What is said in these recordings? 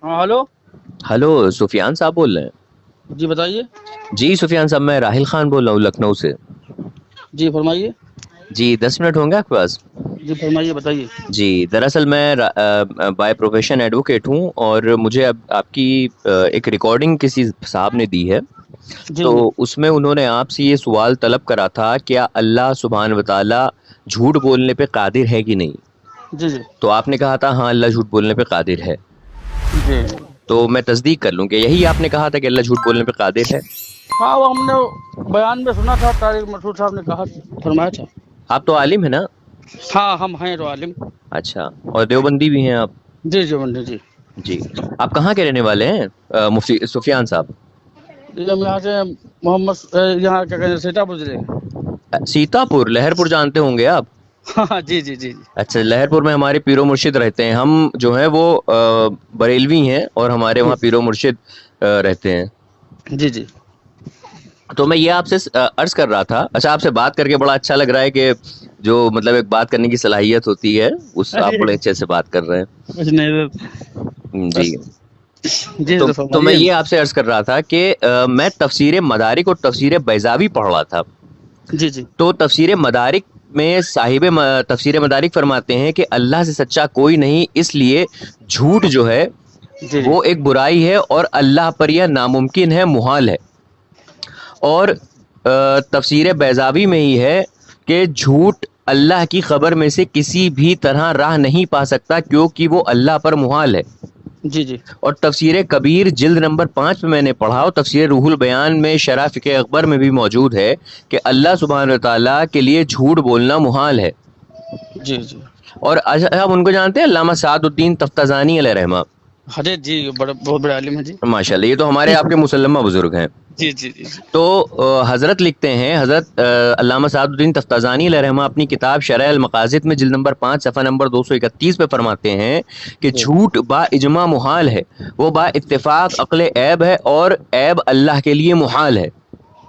ہاں hello. Hello سفیان صاحب بول رہے ہیں؟ جی بتائیے. جی سفیان صاحب میں راحل خان بول رہا ہوں لکھنؤ سے. جی فرمائیے. جی 10 منٹ ہوں گے آپ کے پاس؟ جی فرمائیے بتائیے. جی دراصل میں بائی پروفیشن ایڈوکیٹ ہوں اور مجھے اب آپ کی ایک ریکارڈنگ کسی صاحب نے دی ہے. جی تو جی اس میں انہوں نے آپ سے یہ سوال طلب کرا تھا کیا اللہ سبحانہ وتعالی جھوٹ بولنے پہ قادر ہے کہ نہیں. جی جی تو آپ نے کہا تھا ہاں اللہ جھوٹ بولنے پہ قادر ہے. جی. تو میں تصدیق کر لوں کہ یہی آپ نے کہا تھا کہ اللہ جھوٹ بولنے پہ قادر ہے. ہاں وہ ہم نے بیان میں سنا تھا، طارق مسعود صاحب نے کہا فرمایا تھا. آپ تو عالم ہے نا؟ ہاں ہم ہیں تو عالم. اچھا، اور دیوبندی بھی ہیں آپ؟ جی جی بندے جی. جی آپ کہاں کے رہنے والے ہیں مفتی سفیان صاحب؟ جی ہم یہاں سے محمد یہاں کیا کہتے ہیں سیتا پور. سیتا پور، لہر پور جانتے ہوں گے آپ؟ ہاں جی جی جی. اچھا، لہر پور میں ہمارے پیر و مرشد رہتے ہیں. ہم جو ہیں وہ بریلوی ہیں اور ہمارے جی وہاں پیر و مرشد رہتے ہیں. جی جی. تو میں یہ آپ سے عرض کر رہا تھا. اچھا، آپ سے بات کر کے بڑا اچھا لگ رہا ہے کہ جو مطلب ایک بات کرنے کی صلاحیت ہوتی ہے اس آپ ارے بڑے اچھے سے بات کر رہے کچھ نہیں ہیں. جی. بس. جی تو میں فرمائیے. یہ آپ سے عرض کر رہا تھا کہ میں تفسیر مدارک اور تفسیر بیضاوی پڑھ رہا تھا. جی جی تو تفسیر مدارک میں صاحب تفسیر مدارک فرماتے ہیں کہ اللہ سے سچا کوئی نہیں، اس لیے جھوٹ جو ہے جی جی وہ ایک برائی ہے اور اللہ پر یہ ناممکن ہے، محال ہے. اور تفسیر بیضاوی میں ہی ہے کہ جھوٹ اللہ کی خبر میں سے کسی بھی طرح راہ نہیں پا سکتا کیونکہ وہ اللہ پر محال ہے. جی جی اور تفسیر کبیر جلد نمبر 5 میں نے پڑھا اور تفسیر روح البیان میں شرح فقہ اکبر میں بھی موجود ہے کہ اللہ سبحانہ تعالیٰ کے لیے جھوٹ بولنا محال ہے. جی جی. اور آپ ان کو جانتے ہیں علامہ سعد الدین تفتازانی علیہ رحمہ؟ ارے جی بہت بڑے عالم ہیں جی. ماشاء اللہ، یہ تو ہمارے آپ کے مسلمہ بزرگ ہیں. جی جی جی جی. تو حضرت لکھتے ہیں، حضرت علامہ سعد الدین تفتازانی علیہ رحمہ اپنی کتاب شرح المقاصد میں جلد نمبر 5 صفحہ نمبر 231 پہ فرماتے ہیں کہ جی جھوٹ با اجماع محال ہے، وہ با اتفاق عقل عیب ہے اور عیب اللہ کے لیے محال ہے.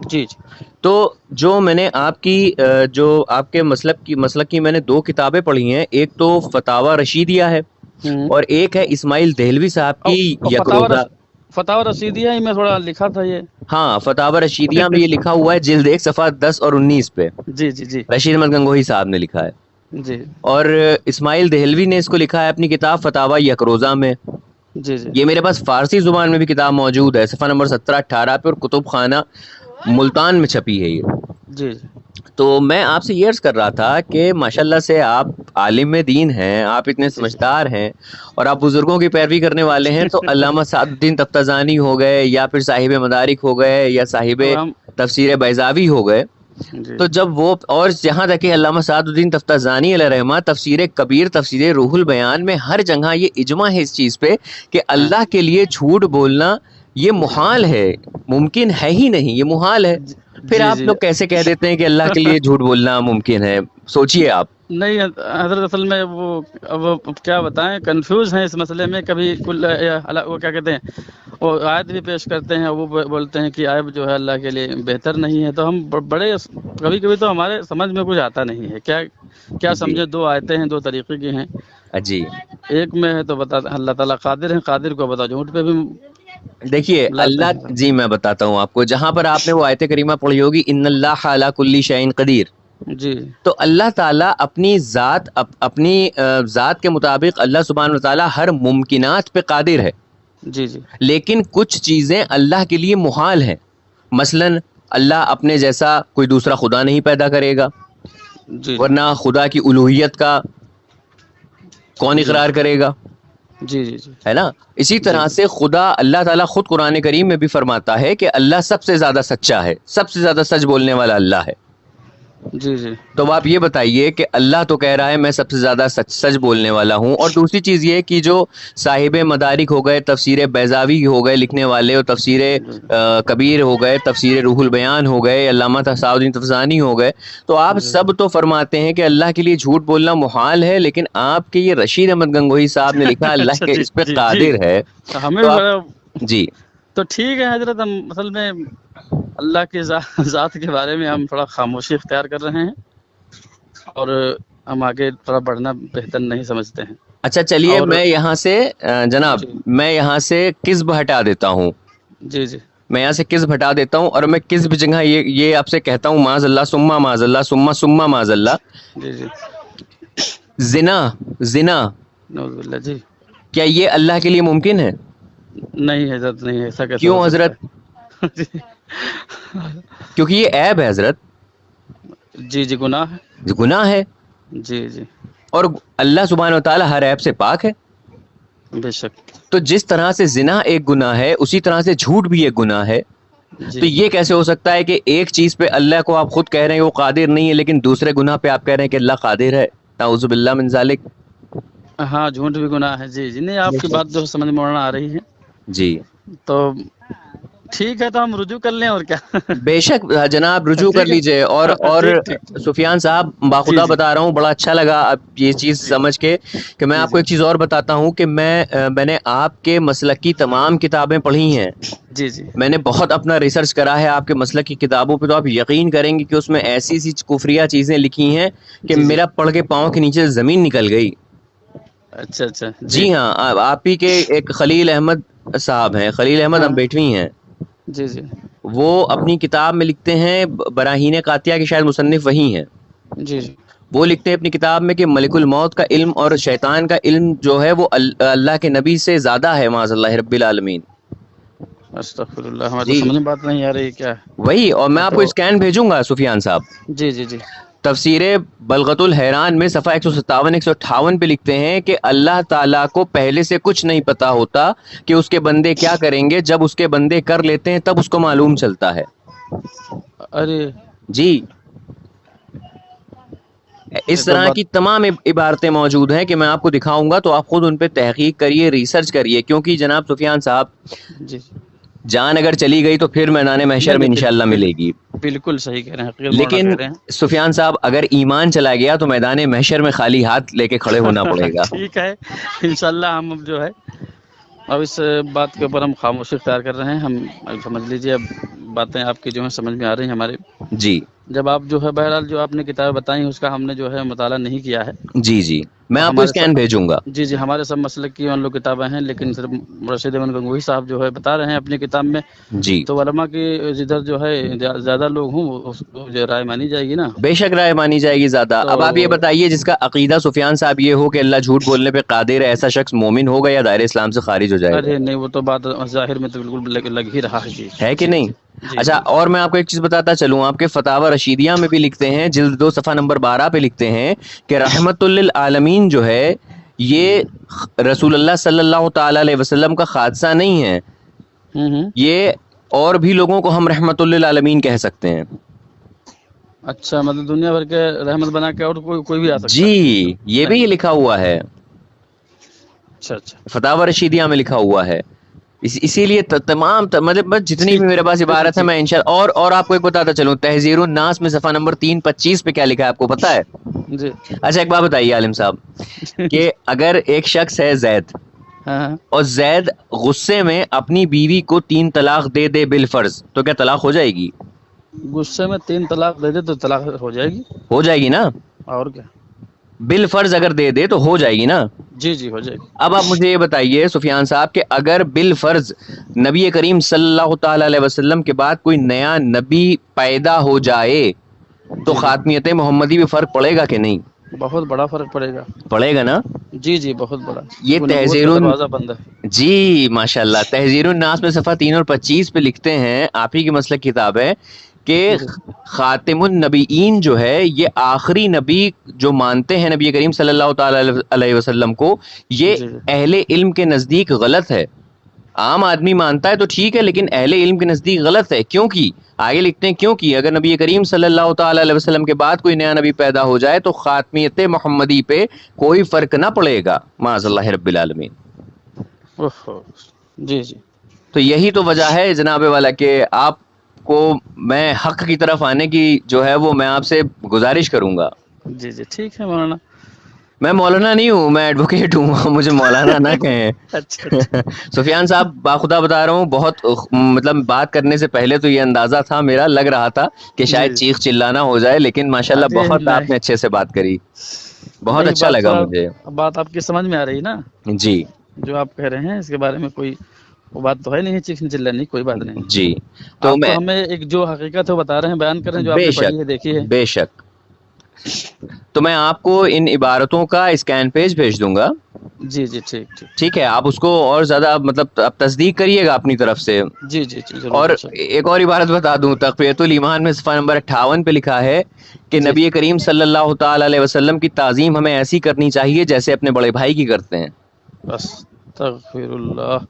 جی جی. تو جو میں نے آپ کی جو آپ کے مسلک کی میں نے 2 کتابیں پڑھی ہیں، ایک تو فتاوی رشیدیہ ہے ہوں. اور ایک ہے اسماعیل دہلوی صاحب کی یکروزہ. فتاوی رشیدیہ ہی میں تھوڑا لکھا تھا یہ. ہاں، فتاوی رشیدیہ میں یہ لکھا ہوا ہے جلد 1 صفحہ 10 اور 19 پہ. جی جی جی رشید احمد گنگوہی صاحب نے لکھا ہے. جی اور اسماعیل دہلوی نے اس کو لکھا ہے اپنی کتاب فتاوی یکروزہ میں. جی جی یہ میرے پاس فارسی زبان میں بھی کتاب موجود ہے، صفحہ نمبر 17-18 پہ، اور کتب خانہ ملتان میں چھپی ہے یہ. جی تو میں آپ سے یہ عرض کر رہا تھا کہ ماشاءاللہ سے آپ عالم دین ہیں، آپ اتنے جی سمجھدار ہیں اور آپ بزرگوں کی پیروی کرنے والے ہیں. تو علامہ سعد الدین تفتازانی ہو گئے یا پھر صاحب مدارک ہو گئے یا صاحب اب ہم. تفسیر بیضاوی ہو گئے. جی تو جب وہ اور جہاں تک کہ علامہ سعد الدین تفتازانی علیہ رحمہ تفسیر کبیر تفسیر روح البیان میں ہر جگہ یہ اجماع ہے اس چیز پہ کہ ہاں. اللہ کے لیے جھوٹ بولنا یہ جی محال ہے، ممکن ہے ہی نہیں، یہ محال ہے. پھر جی آپ جی. لوگ کیسے کہہ دیتے ہیں کہ اللہ کے لیے جھوٹ بولنا ممکن ہے؟ سوچئے آپ. نہیں حضرت اصل میں وہ کیا بتائیں، کنفیوز ہیں اس مسئلے میں. کبھی وہ کیا کہتے ہیں، وہ آیت بھی پیش کرتے ہیں، وہ بولتے ہیں کہ آیت جو ہے اللہ کے لیے بہتر نہیں ہے. تو ہم بڑے کبھی کبھی تو ہمارے سمجھ میں کچھ آتا نہیں ہے. کیا جی سمجھے، 2 آیتیں ہیں 2 طریقے کی ہیں. جی. ایک میں ہے تو بتا اللہ تعالیٰ قادر ہے، قادر کو بتا جھوٹ پہ بھی دیکھیے لاتے اللہ، ہیں. جی میں بتاتا ہوں آپ کو. جہاں پر آپ نے وہ آیت کریمہ پڑھی ہوگی ان اللہ علی کل شیء قدیر، جی تو اللہ تعالیٰ اپنی ذات کے مطابق اللہ سبحانہ وتعالیٰ ہر ممکنات پہ قادر ہے. جی جی لیکن کچھ چیزیں اللہ کے لیے محال ہیں. مثلا اللہ اپنے جیسا کوئی دوسرا خدا نہیں پیدا کرے گا، جی ورنہ خدا کی الوہیت کا کون جی اقرار کرے گا؟ جی جی جی ہے نا. اسی جی طرح سے خدا اللہ تعالیٰ خود قرآن کریم میں بھی فرماتا ہے کہ اللہ سب سے زیادہ سچا ہے، سب سے زیادہ سچ بولنے والا اللہ ہے. جی جی تو آپ یہ بتائیے کہ اللہ تو کہہ رہا ہے میں سب سے زیادہ سچ بولنے والا ہوں. اور دوسری چیز یہ کہ جو صاحب مدارک ہو گئے، تفسیر بیضاوی ہو گئے لکھنے والے، اور تفسیر کبیر ہو گئے، تفسیر روح البیان ہو گئے، علامہ سعد الدین تفتازانی ہو گئے، تو آپ جی سب تو فرماتے ہیں کہ اللہ کے لیے جھوٹ بولنا محال ہے. لیکن آپ کے یہ رشید احمد گنگوہی صاحب نے لکھا اللہ اچھا کے جی اس پہ جی جی. قادر ہے. ہمیں تو بھی آپ، بڑا. جی تو ٹھیک ہے حضرت، ہم اصل میں اللہ کی ذات کے بارے میں ہم تھوڑا خاموشی اختیار کر رہے ہیں. اور हम आगे थोड़ा बढ़ना बेहतर नहीं समझते हैं। अच्छा चलिए, और मैं यहाँ से जनाब, जी मैं यहाँ से किस्ब हटा देता हूँ, जी जी मैं यहाँ से किस्ब हटा देता हूँ और मैं किस्ब जगह ये आपसे कहता हूँ माज़अल्लाह सुम्मा माज़अल्लाह सुम्मा सुम्मा माज़अल्लाह। जी जी। जिना, जिना, नौजुबिल्लाह जी। क्या ये अल्लाह के लिए मुमकिन है? नहीं हजरत, नहीं, ऐसा कैसे हो क्यों सकता हजरत? है? जी क्योंकि ये ऐब है हजरत, जी जी, गुनाह है। गुनाह है, जी जी, और अल्लाह सुब्हानहू व तआला हर ऐब से पाक है। बेशक। तो जिस तरह से जिना एक गुनाह है, उसी तरह से झूठ भी एक गुनाह है। जी तो ये कैसे हो सकता है कि एक चीज पे अल्लाह को आप खुद कह रहे हैं वो कादिर नहीं है, लेकिन दूसरे गुनाह पे आप कह रहे हैं कि अल्लाह कादिर है? नाउज़ु बिल्लाह मिन ज़ालिक। हाँ, झूठ भी गुनाह है। जी जी, नहीं आपकी बात जो है समझ में आ रही है। जी तो ठीक है, तो हम रुजू कर लें और क्या। बेशक जनाब, रुजू कर ठीक है। लीजिए। और ठीक ठीक ठीक। सुफियान साहब, जी बाखुदा जी बता रहा हूँ, बड़ा अच्छा लगा अब ये चीज़ जी समझ के कि मैं जी आपको जी एक चीज़ और बताता हूँ कि मैंने आपके मसलक की तमाम किताबें पढ़ी हैं। जी जी मैंने बहुत अपना रिसर्च करा है आपके मसलक की किताबों पे, तो आप यकीन करेंगे कि उसमें ऐसी सी कुफरिया चीज़ें लिखी हैं कि जी जी। मेरा पढ़ के पाँव के नीचे से ज़मीन निकल गई। अच्छा अच्छा। जी जी हाँ, आप ही के एक खलील अहमद साहब हैं, खलील अहमद हाँ। अम्बेटवी हैं। जी जी वो अपनी किताब में लिखते हैं, बराहीन कातिया के शायद मुसन्निफ वही हैं। जी जी। वो लिखते हैं अपनी किताब में कि मलिकुल मौत का इल्म और शैतान का इल्म जो है वो अल्लाह के नबी से ज़्यादा है, माज़अल्लाह रब्बिल आलमीन। अस्तगफिरुल्लाह, हमें तो जी समझ में बात नहीं आ रही क्या है। वही, और मैं आपको तो स्कैन भेजूंगा सुफियान साहब। जी जी जी तफसीरे बलगतुल हैरान में सफ़ा 157 158 पे लिखते हैं कि अल्लाह ताला को पहले से कुछ नहीं पता होता कि उसके बंदे क्या करेंगे, जब उसके बंदे कर लेते हैं तब उसको मालूम चलता है। अरे जी, ये इस तो तरह बात। की तमाम इबारतें मौजूद हैं कि मैं आपको दिखाऊंगा, तो आप खुद उन पे तहकीक करिए, रिसर्च करिए, क्योंकि जनाब सुफियान साहब, जी जान अगर चली गई तो फिर मैदान नहीं महशर में नहीं, इंशाल्लाह मिलेगी। बिल्कुल सही कह रहे हैं, हकीकत मौलाना कह लेकिन रहे हैं। सुफियान साहब, अगर ईमान चला गया तो मैदान महशर में खाली हाथ लेके खड़े होना पड़ेगा। ठीक है, इंशाल्लाह हम अब जो है, अब इस बात के ऊपर हम खामोशी इख्तियार कर रहे हैं। हम अब समझ लीजिए, अब बातें आपकी जो है समझ में आ रही हैं हमारे। जी जब आप जो है, बहरहाल जो आपने किताब बताई उसका हमने जो है मुताला नहीं किया है। जी जी, मैं और आपको हमारे स्कैन सब, भेजूंगा। जी जी, हमारे सब मसलक की मान लो किताबें हैं, लेकिन सिर्फ रशीद अहमद गंगोही साहब जो है बता रहे हैं अपनी किताब में। जी, तो उलमा की जिधर जो है ज़्यादा लोग हों उसको जो राय मानी जाएगी ना। बेशक राय मानी जाएगी ज्यादा। अब आप ये तो बताइए, जिसका अकीदा सुफियान साहब ये हो कि अल्लाह झूठ बोलने पे कादिर है, ऐसा शख्स मोमिन होगा या दायरे इस्लाम से खारिज हो जाएगा? अरे नहीं, वो तो बात ज़ाहिर में तो बिल्कुल लग ही रहा है। जी है कि जी नहीं? जी जी अच्छा, जी और मैं आपको एक चीज बताता चलूं, आपके फतावा रशीदिया में भी लिखते हैं, जिल्द 2 सफ़ा नंबर 12 पे लिखते हैं कि रहमतुल लिल आलमीन जो है ये रसूलुल्लाह सल्लल्लाहु ताला अलैहि वसल्लम का खादसा नहीं है, हम्म। ये और भी लोगों को हम रहमतुल लिल आलमीन कह सकते हैं। अच्छा, मतलब दुनिया भर के रहमत बना के और कोई भी आ सकता है? जी, ये भी नहीं। लिखा हुआ है, अच्छा अच्छा। फतावा रशीदिया में लिखा हुआ है। इसीलिए मतलब बस जितनी ठीक भी मेरे पास ठीक इबारत है ठीक। मैं इंशाल्लाह। और आपको एक बताता चलूं, तहजीरुन नास में सफ़ा नंबर 325 पे क्या लिखा है, आपको पता है? जी अच्छा, एक बात बताइए आलिम साहब, कि अगर एक शख्स है जैद, हाँ हाँ। और जैद गुस्से में अपनी बीवी को 3 तलाक दे दे बिल फर्ज, तो क्या तलाक हो जाएगी? गुस्से में 3 तलाक दे दे तो तलाक हो जाएगी। हो जाएगी ना? और क्या। बिल फर्ज अगर दे दे तो हो जाएगी ना? जी जी, हो जाएगी। अब आप मुझे ये बताइए सुफियान साहब, कि अगर बिल फर्ज नबी करीम सल्लल्लाहु ताला अलैहि वसल्लम के बाद कोई नया नबी पैदा हो जाए तो जी जी, खातमियत मोहम्मदी में फर्क पड़ेगा कि नहीं? बहुत बड़ा फर्क पड़ेगा। पड़ेगा ना? जी जी, बहुत बड़ा, ये क्योंकि नबूवत का तहजीरुन, दरवाजा बंद है। जी माशाल्लाह, तहजीरुन नास में सफ़ा 3 और 25 पे लिखते हैं, आप ही की मसलक किताब है, कि जी खातिमुन नबीईन जो है ये आखिरी नबी जो मानते हैं नबी करीम सल्लल्लाहु ताला अलैहि वसल्लम को, ये जी जी अहले इल्म के नज़दीक गलत है। आम आदमी मानता है तो ठीक है, लेकिन अहले इल्म के नज़दीक गलत है। क्योंकि आगे लिखते हैं, क्योंकि अगर नबी करीम सल्लल्लाहु ताला अलैहि वसल्लम के बाद कोई नया नबी पैदा हो जाए तो खातमियत मोहम्मदी पे कोई फर्क ना पड़ेगा, माज़अल्लाह रब्बिल आलमीन। ओहो। जी जी तो यही तो वजह है जनाब वाला, कि आपको मैं हक की तरफ आने की जो है वो मैं आपसे गुजारिश करूंगा। जी जी, ठीक है मौलाना। मैं मौलाना नहीं हूँ, मैं एडवोकेट हूँ, मुझे मौलाना ना कहें। अच्छा अच्छा। सुफियान साहब, बाखुदा बता रहा हूँ, बहुत मतलब बात करने से पहले तो ये अंदाजा था मेरा, लग रहा था कि शायद जी। चीख चिल्लाना हो जाए, लेकिन माशाल्लाह अरे बहुत नहीं, आपने अच्छे से बात करी। بہت नहीं, اچھا बात لگا थोड़ा मुझे। बात आपकी समझ में आ रही ना, जी जो आप कह रहे हैं इसके बारे में कोई वो बात तो है नहीं, चीखने चिल्लाने, कोई बात नहीं। जी। तो आप तो मैं हमें एक जो हकीकत है वो बता रहे हैं, बयान कर रहे हैं, जो आपने बेशक पढ़ी है, देखी है। बेशक, तो मैं आपको इन इबारतों का स्कैन पेज भेज दूंगा, जी जी, ठीक ठीक। ठीक है? आप उसको और ज़्यादा मतलब आप तस्दीक करिएगा अपनी तरफ से। जी जी जी, जरूर और इंशाल्लाह। एक और इबारत बता दूं, तक़वियतुल ईमान में सफ़ा नंबर 58 पे लिखा है कि जी, नबी करीम सल्लल्लाहु ताला अलैहि वसल्लम की ताज़ीम हमें ऐसी करनी चाहिए जैसे अपने बड़े भाई की करते हैं। अस्तगफिरुल्लाह।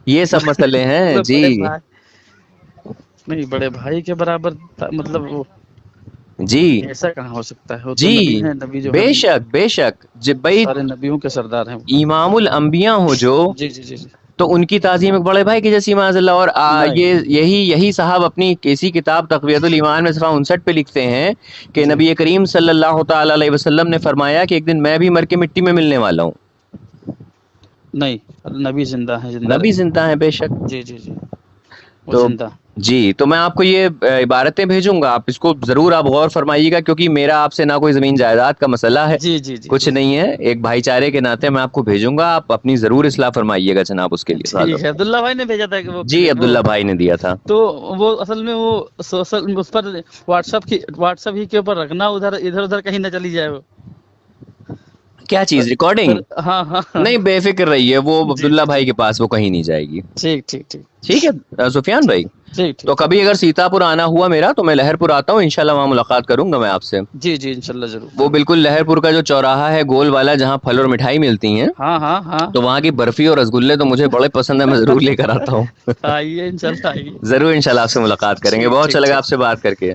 ये सब मसले हैं मतलब जी। बड़े भाई नहीं, बड़े भाई के बराबर मतलब वो जी ऐसा कहाँ हो सकता है? वो तो जी, नबी हैं, नबी जो है बेशक बेशक, जब भाई सारे नबियों के सरदार हैं वो। इमामुल अंबिया हो जो, जी जी जी जी। तो उनकी ताज़ीम एक बड़े भाई की जैसी माज़अल्लाह। और नहीं ये नहीं। यही साहब अपनी किसी किताब तक़वियतुल ईमान में सफ़ा 59 पे लिखते हैं कि जी नबी करीम सल्लल्लाहु ताला अलैहि वसल्लम ने फरमाया कि एक दिन मैं भी मर के मिट्टी में मिलने वाला हूँ। नहीं, नबी जिंदा हैं, जिंदा नबी रहे। जिंदा है बेशक। जी जी जी, वो तो जिंदा। जी, तो मैं आपको ये इबारतें भेजूंगा, आप इसको ज़रूर आप गौर फरमाइएगा, क्योंकि मेरा आपसे ना कोई ज़मीन जायदाद का मसला है, जी जी जी कुछ जी। नहीं है, एक भाईचारे के नाते मैं आपको भेजूंगा, आप अपनी ज़रूर इस्लाह फरमाइएगा जनाब उसके लिए ठीक साहब। है, अब्दुल्ला भाई ने भेजा था कि जी वो अब्दुल्ला भाई ने दिया था। तो वो असल में वो सोशल उस पर व्हाट्सएप ही के ऊपर रखना, उधर इधर उधर कहीं न चली जाए वो। क्या चीज़, रिकॉर्डिंग? फिर हाँ हाँ हाँ। नहीं बेफिक्र रहिए, वो जी अब्दुल्ला जी भाई जी, के पास वो कहीं नहीं जाएगी। ठीक ठीक ठीक ठीक है सुफियान भाई, ठीक तो ठीक। कभी अगर सीतापुर आना हुआ मेरा तो मैं लहरपुर आता हूँ, इंशाल्लाह वहाँ मुलाकात करूंगा मैं आपसे। जी जी, इंशाल्लाह जरूर वो जरूर। बिल्कुल लहरपुर का जो चौराहा है गोल वाला, जहाँ फल और मिठाई मिलती हैं, हाँ हाँ हाँ। तो वहाँ की बर्फी और रसगुल्ले तो मुझे बड़े पसंद है, मैं जरूर लेकर आता हूँ। आइए, इंशाल्लाह आइए। जरूर इंशाल्लाह आपसे मुलाकात करेंगे। ठीक बहुत अच्छा ठीक लगा ठीक। आपसे बात करके।